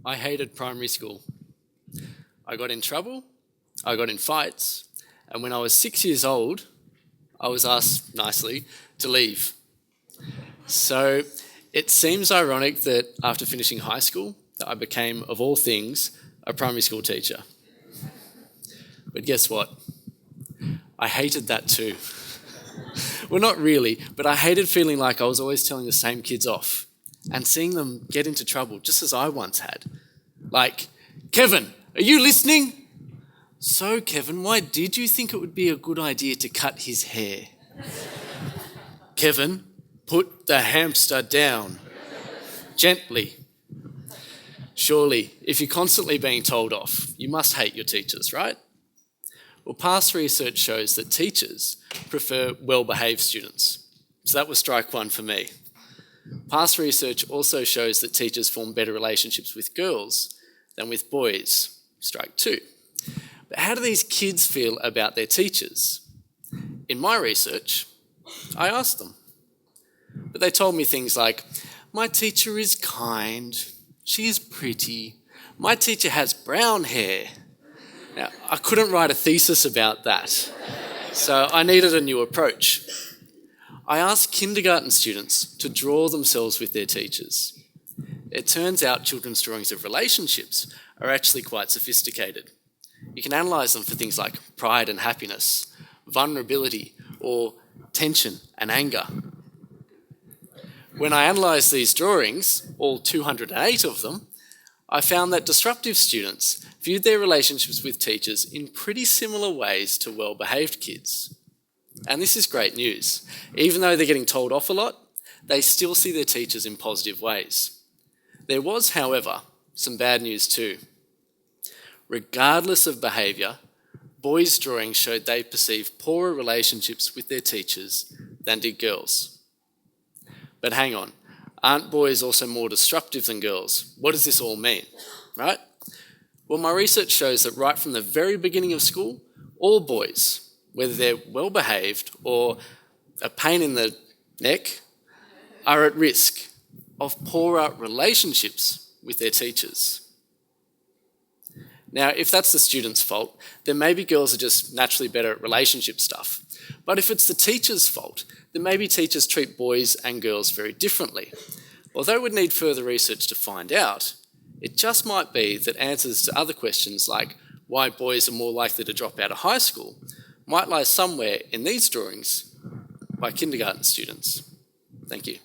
I hated primary school. I got in trouble, I got in fights, and when I was 6 years old, I was asked nicely to leave. So it seems ironic that after finishing high school, that I became, of all things, a primary school teacher. But guess what? I hated that too. Well, not really, but I hated feeling like I was always telling the same kids off and seeing them get into trouble, just as I once had. Like, Kevin, are you listening? So, Kevin, why did you think it would be a good idea to cut his hair? Kevin, put the hamster down. Gently. Surely, if you're constantly being told off, you must hate your teachers, right? Well, past research shows that teachers prefer well-behaved students. So that was strike one for me. Past research also shows that teachers form better relationships with girls than with boys. Strike two. But how do these kids feel about their teachers? In my research, I asked them. But they told me things like, my teacher is kind, she is pretty, my teacher has brown hair. Now, I couldn't write a thesis about that, so I needed a new approach. I asked kindergarten students to draw themselves with their teachers. It turns out children's drawings of relationships are actually quite sophisticated. You can analyse them for things like pride and happiness, vulnerability, or tension and anger. When I analysed these drawings, all 208 of them, I found that disruptive students viewed their relationships with teachers in pretty similar ways to well-behaved kids. And this is great news. Even though they're getting told off a lot, they still see their teachers in positive ways. There was, however, some bad news too. Regardless of behaviour, boys' drawings showed they perceived poorer relationships with their teachers than did girls. But hang on, aren't boys also more disruptive than girls? What does this all mean, right? Well, my research shows that right from the very beginning of school, all boys, whether they're well-behaved or a pain in the neck, are at risk of poorer relationships with their teachers. Now, if that's the student's fault, then maybe girls are just naturally better at relationship stuff. But if it's the teacher's fault, then maybe teachers treat boys and girls very differently. Although we'd need further research to find out, it just might be that answers to other questions like why boys are more likely to drop out of high school might lie somewhere in these drawings by kindergarten students. Thank you.